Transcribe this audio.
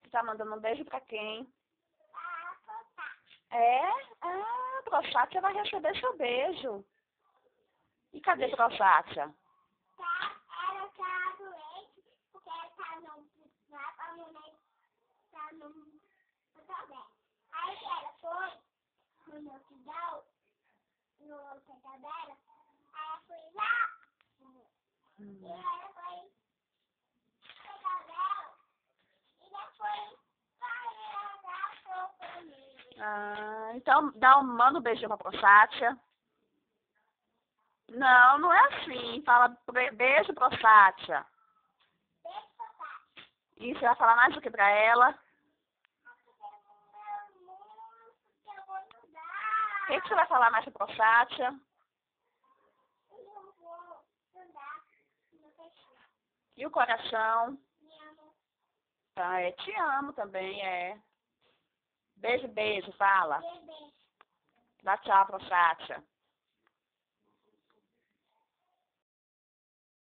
Você tá mandando um beijo pra quem? É? Ah, Prosátia vai receber seu beijo. E cadê Prosátia? Ela tá doente, porque ela tá no hospital. Aí ela foi no hospital dela, aí ela foi lá, e ela foi pegar dela, e depois ela dar pra mim. Ah, então manda um beijinho pra Prosátia. Não, não é assim. Fala beijo, Prosátia. Beijo, papai. E você vai falar mais do que pra ela? O que você vai falar mais pra Prosátia? Eu vou andar no peixinho. E o coração? Me amo. Tá, te amo também, é. Beijo, beijo, fala. Beijo. Dá tchau, Prosátia.